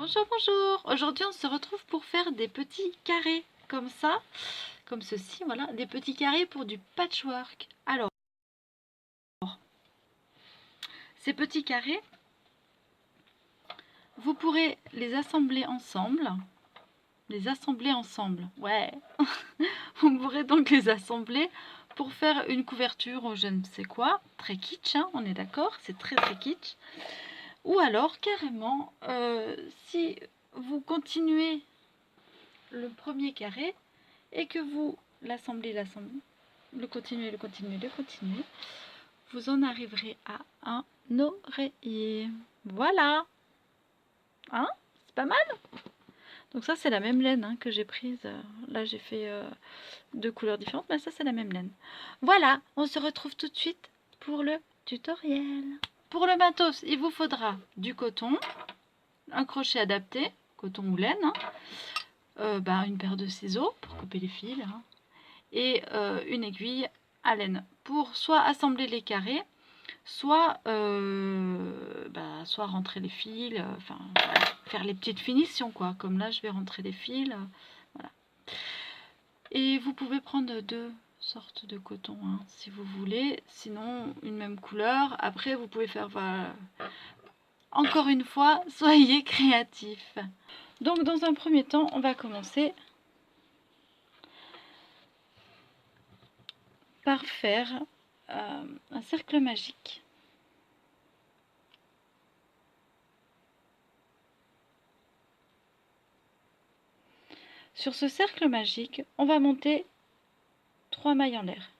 Bonjour, bonjour. Aujourd'hui, on se retrouve pour faire des petits carrés comme ça, comme ceci, voilà, des petits carrés pour du patchwork. Alors, ces petits carrés, vous pourrez les assembler ensemble. Ouais. Vous pourrez donc les assembler pour faire une couverture ou je ne sais quoi. Très kitsch, hein, on est d'accord, c'est très très kitsch. Ou alors, carrément, si vous continuez le premier carré et que vous l'assemblez, le continuez, vous en arriverez à un oreiller. Voilà, hein, c'est pas mal. Donc ça c'est la même laine hein, que j'ai prise. Là j'ai fait deux couleurs différentes, mais ça c'est la même laine. Voilà, on se retrouve tout de suite pour le tutoriel. Pour le matos, il vous faudra du coton, un crochet adapté, coton ou laine, hein, une paire de ciseaux pour couper les fils, hein, et une aiguille à laine pour soit assembler les carrés, soit rentrer les fils, enfin voilà, faire les petites finitions quoi, comme là je vais rentrer les fils, voilà. Et vous pouvez prendre deux sortes de coton hein, si vous voulez, sinon une même couleur. Après vous pouvez faire, voilà. Encore une fois, soyez créatifs. Donc dans un premier temps, on va commencer par faire un cercle magique. Sur ce cercle magique, on va monter 3 mailles en l'air.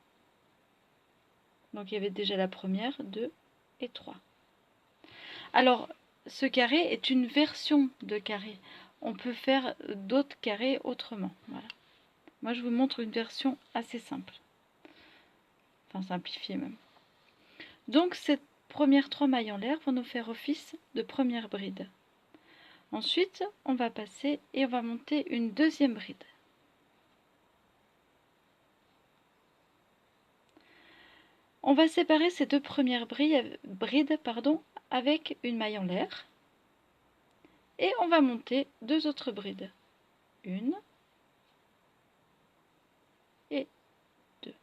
Donc il y avait déjà la première, 2 et 3. Alors, ce carré est une version de carré. On peut faire d'autres carrés autrement. Voilà. Moi, je vous montre une version assez simple. Enfin, simplifiée même. Donc, ces premières 3 mailles en l'air vont nous faire office de première bride. Ensuite, on va passer et on va monter une deuxième bride. On va séparer ces deux premières brides avec une maille en l'air. Et on va monter deux autres brides. Une et deux.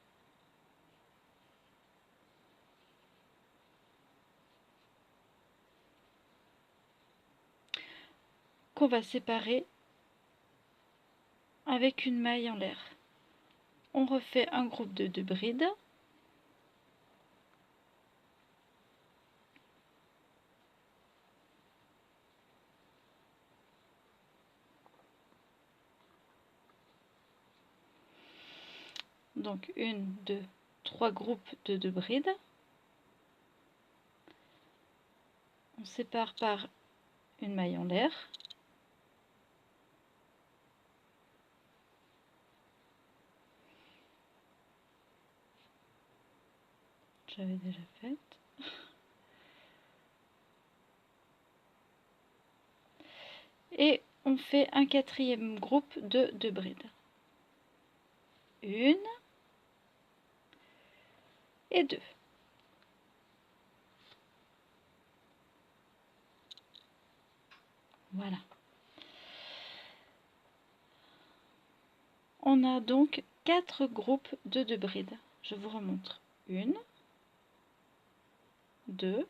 Qu'on va séparer avec une maille en l'air. On refait un groupe de 2 brides. Donc 1, 2, 3 groupes de 2 brides. On sépare par une maille en l'air. J'avais déjà fait. Et on fait un quatrième groupe de 2 brides. Une et deux. Voilà. On a donc 4 groupes de 2 brides. Je vous remontre. 1, 2,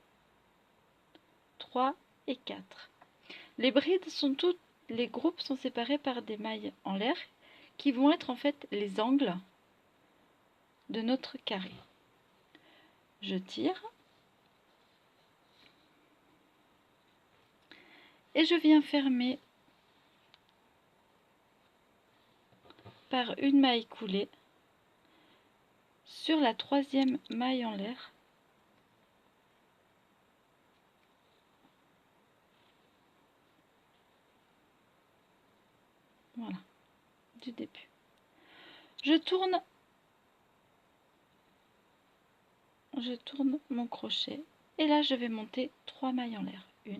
3 et 4. Les brides sont toutes, les groupes sont séparés par des mailles en l'air qui vont être en fait les angles de notre carré. Je tire et je viens fermer par une maille coulée sur la troisième maille en l'air. Voilà, du début. Je tourne mon crochet et là je vais monter 3 mailles en l'air. 1,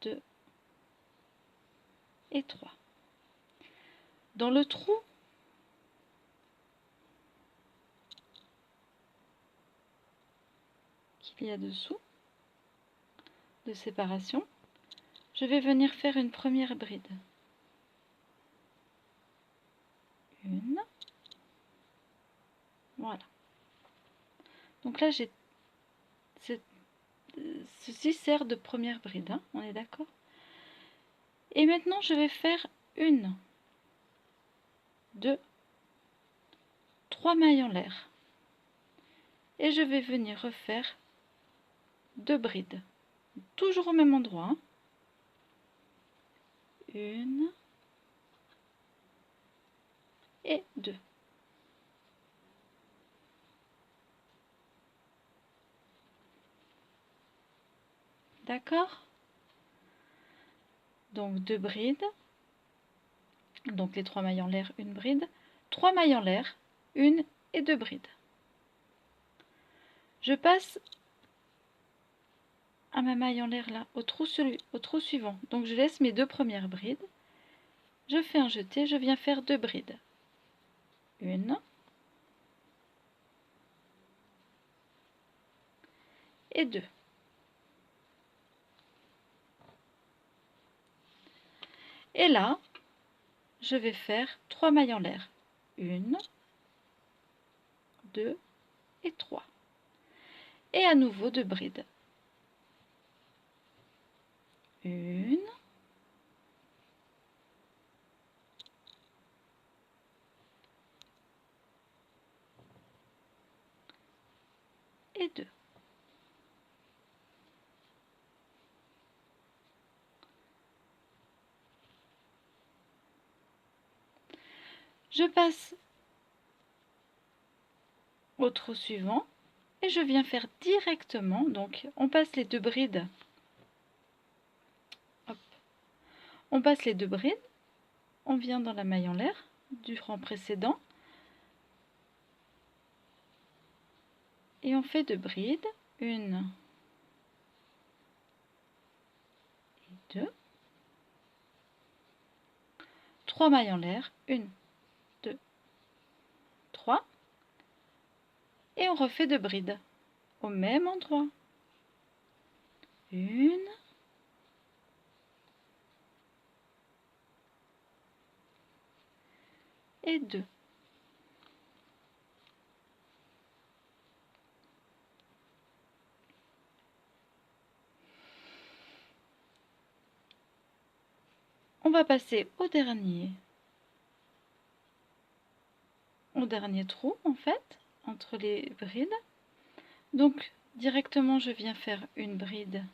2 et 3. Dans le trou qu'il y a dessous, de séparation, je vais venir faire une première bride. Une. Voilà. Donc là, ceci sert de première bride, hein, on est d'accord? Et maintenant, je vais faire 1, 2, 3 mailles en l'air. Et je vais venir refaire 2 brides. Toujours au même endroit. Hein. 1 et 2. D'accord? Donc 2 brides. Donc les 3 mailles en l'air, 1 bride. 3 mailles en l'air, 1 et 2 brides. Je passe à ma maille en l'air là, au trou suivant. Donc je laisse mes 2 premières brides. Je fais un jeté, je viens faire 2 brides. 1 et 2. Et là, je vais faire 3 mailles en l'air. 1, 2 et 3. Et à nouveau 2 brides. 1 et 2. Je passe au trou suivant et je viens faire directement, donc on passe les 2 brides. Hop. On passe les 2 brides, on vient dans la maille en l'air du rang précédent et on fait 2 brides, 1 et 2, 3 mailles en l'air, 1, 2, 3, et on refait 2 brides au même endroit. 1 et 2. On va passer au dernier trou en fait, entre les brides. Donc directement je viens faire une bride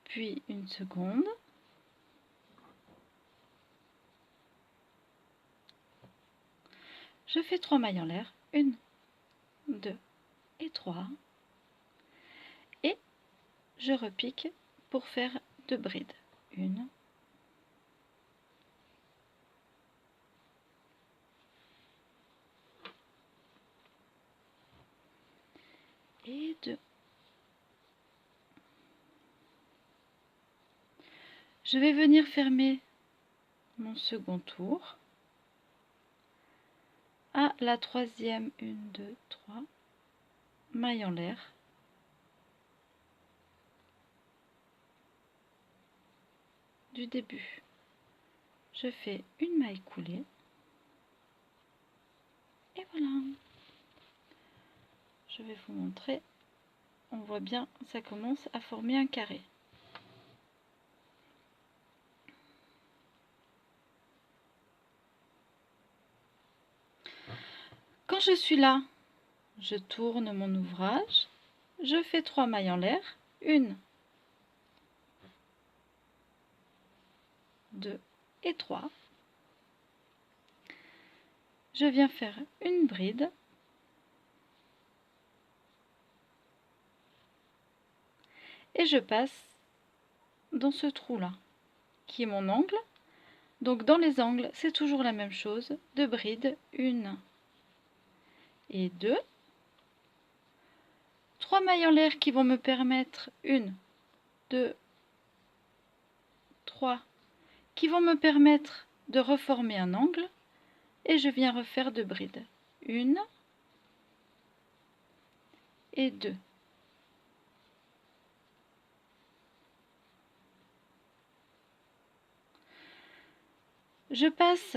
puis une seconde, je fais 3 mailles en l'air, 1, 2 et 3, et je repique pour faire 2 brides, 1 et 2. Je vais venir fermer mon second tour à la troisième, 1, 2, 3 mailles en l'air. Du début, je fais une maille coulée et voilà. Je vais vous montrer, on voit bien, ça commence à former un carré. Quand je suis là, je tourne mon ouvrage, je fais 3 mailles en l'air, 1, 2 et 3. Je viens faire une bride et je passe dans ce trou là qui est mon angle. Donc dans les angles c'est toujours la même chose, 2 brides, 1 et 2, 3 mailles en l'air qui vont me permettre 1, 2, 3 qui vont me permettre de reformer un angle et je viens refaire 2 brides. 1 et 2. Je passe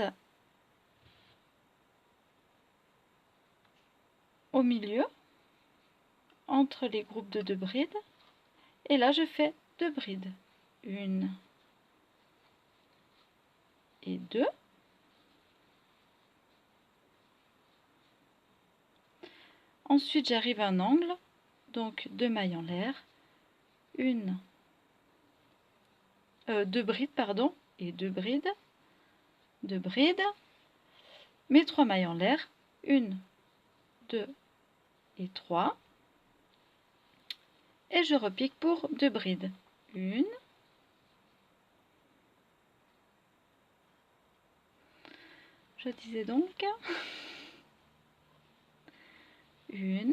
au milieu entre les groupes de 2 brides et là je fais 2 brides. 1 et 2. Ensuite j'arrive à un angle, donc 2 mailles en l'air, 2 brides pardon, et 2 brides, 2 brides, mes 3 mailles en l'air, 1, 2 et 3, et je repique pour 2 brides. 1, je disais donc 1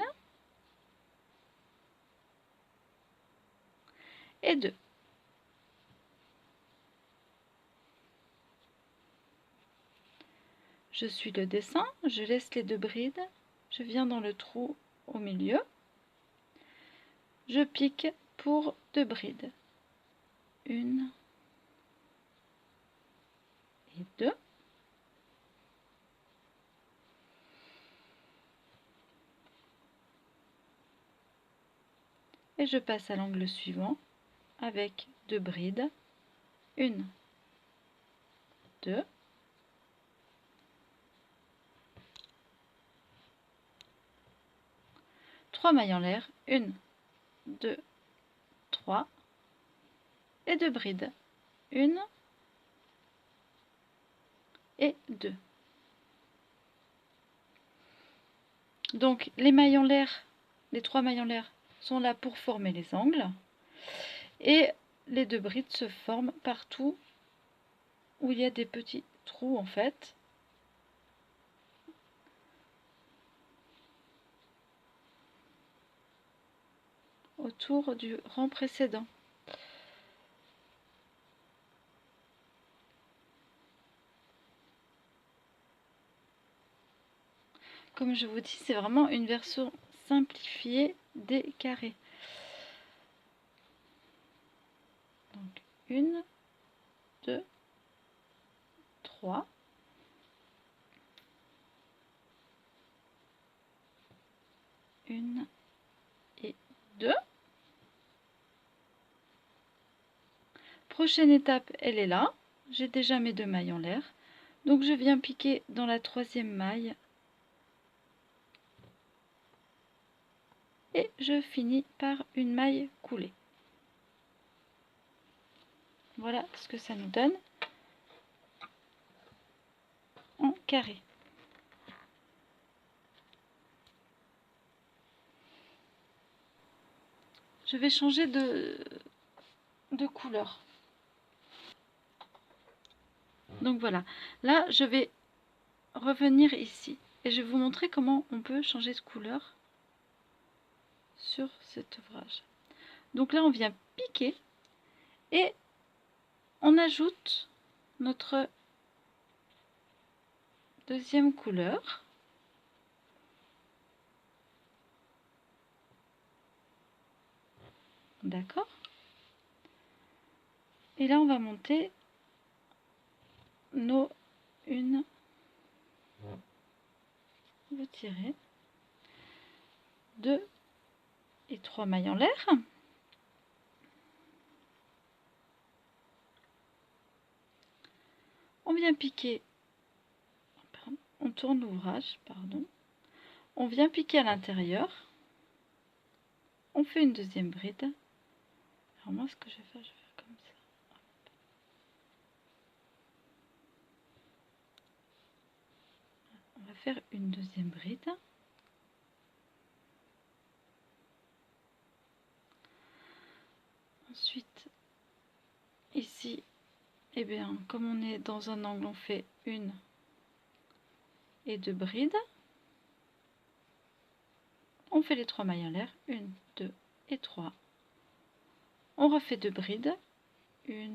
et 2. Je suis le dessin, je laisse les 2 brides, je viens dans le trou au milieu, je pique pour 2 brides. 1 et 2. Et je passe à l'angle suivant avec 2 brides. 1, 2. 3 mailles en l'air, 1, 2, 3 et 2 brides. 1 et 2. Donc les mailles en l'air, les 3 mailles en l'air sont là pour former les angles et les 2 brides se forment partout où il y a des petits trous en fait. Autour du rang précédent. Comme je vous dis, c'est vraiment une version simplifiée des carrés. Donc 1, 2, 3. 1 et 2. Prochaine étape, elle est là. J'ai déjà mes 2 mailles en l'air. Donc je viens piquer dans la 3e maille. Et je finis par une maille coulée. Voilà ce que ça nous donne en carré. Je vais changer de couleur. Donc voilà, là je vais revenir ici et je vais vous montrer comment on peut changer de couleur sur cet ouvrage. Donc là on vient piquer et on ajoute notre deuxième couleur. D'accord. Et là on va monter nos vous tirez 2 et 3 mailles en l'air. On vient piquer, on tourne l'ouvrage, pardon. On vient piquer à l'intérieur. On fait une deuxième bride. Alors moi ce que je vais faire comme ça. On va faire une deuxième bride. Ensuite, ici, eh bien, comme on est dans un angle, on fait 1 et 2 brides. On fait les 3 mailles en l'air, 1, 2 et 3. On refait 2 brides, 1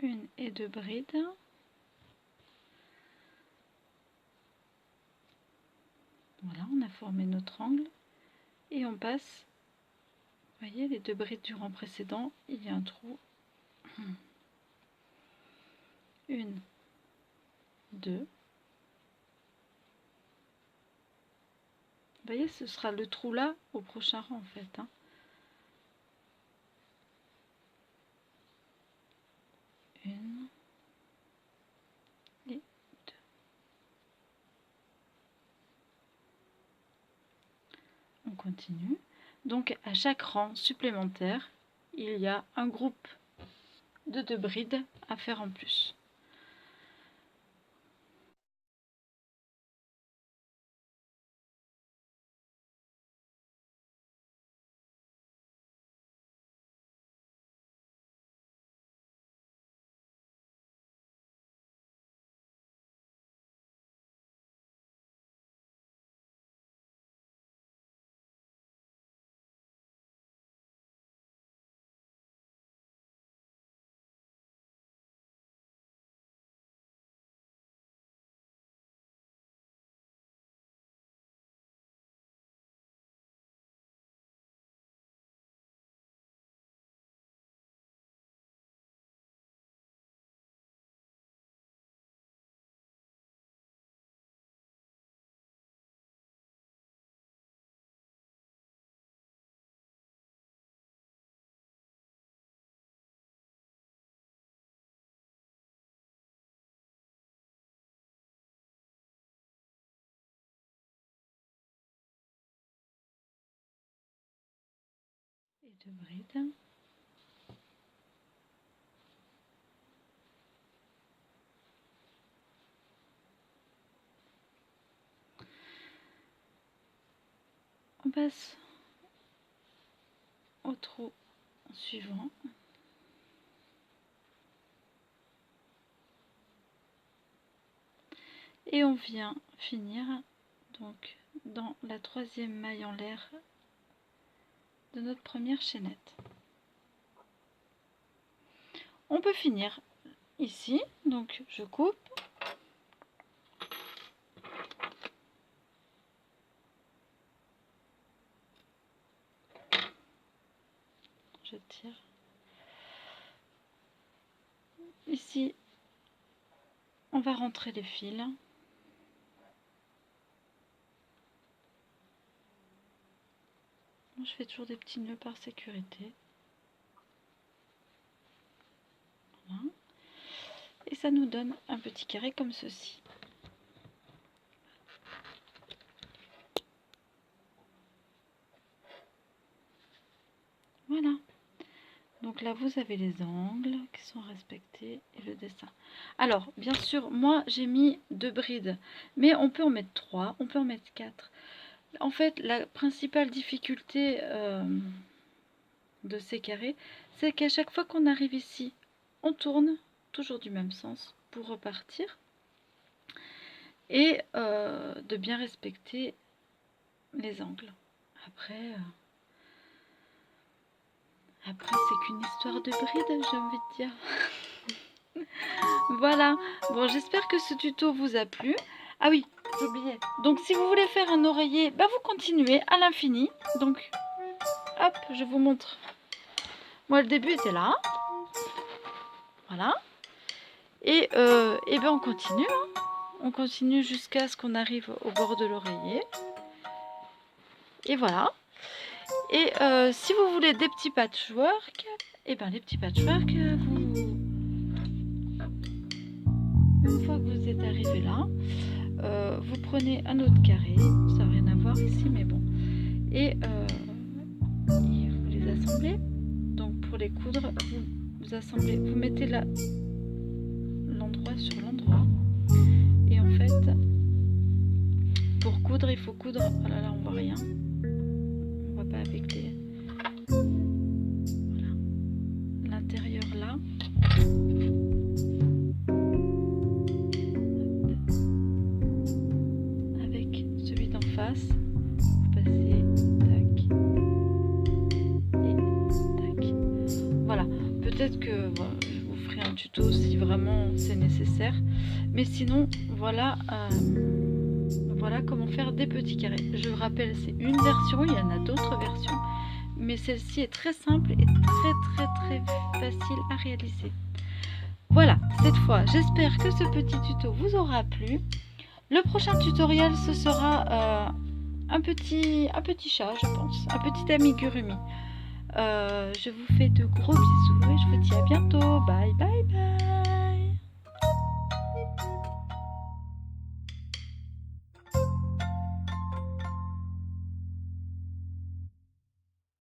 1 et 2 brides. Voilà, on a formé notre angle et on passe, vous voyez, les 2 brides du rang précédent, il y a un trou. 1, 2. Vous voyez, ce sera le trou là au prochain rang en fait. 1 et 2. On continue. Donc à chaque rang supplémentaire, il y a un groupe de 2 brides à faire en plus. Et 2 brides. On passe au trou suivant. Et on vient finir donc dans la 3e maille en l'air de notre première chaînette. On peut finir ici, donc je coupe. Je tire. Ici, on va rentrer les fils. Je fais toujours des petits nœuds par sécurité. Voilà. Et ça nous donne un petit carré comme ceci. Voilà. Donc là, vous avez les angles qui sont respectés et le dessin. Alors, bien sûr, moi, j'ai mis 2 brides, mais on peut en mettre 3, on peut en mettre 4. En fait, la principale difficulté de ces carrés, c'est qu'à chaque fois qu'on arrive ici, on tourne, toujours du même sens, pour repartir. Et de bien respecter les angles. Après c'est qu'une histoire de bride, j'ai envie de dire. Voilà. Bon, j'espère que ce tuto vous a plu. Ah oui, j'oubliais. Donc, si vous voulez faire un oreiller, bah, vous continuez à l'infini. Donc, hop, je vous montre. Moi, le début était là. Voilà. Et ben, on continue. Hein. On continue jusqu'à ce qu'on arrive au bord de l'oreiller. Et voilà. Et si vous voulez des petits patchwork, et ben les petits patchwork, une fois que vous êtes arrivé là, vous prenez un autre carré, ça n'a rien à voir ici, mais bon, et vous les assemblez. Donc pour les coudre, vous assemblez, vous mettez l'endroit sur l'endroit, et en fait, pour coudre, il faut coudre. Oh là là, on voit rien. On voit pas avec les. Voilà. L'intérieur là. Avec celui d'en face. Vous passez tac et tac. Voilà. Peut-être que je vous ferai un tuto si vraiment c'est nécessaire. Mais sinon, voilà, voilà comment faire des petits carrés. Je vous rappelle, c'est une version, il y en a d'autres versions. Mais celle-ci est très simple et très facile à réaliser. Voilà, cette fois, j'espère que ce petit tuto vous aura plu. Le prochain tutoriel, ce sera un petit chat, je pense, un petit amigurumi. Je vous fais de gros bisous et je vous dis à bientôt. Bye.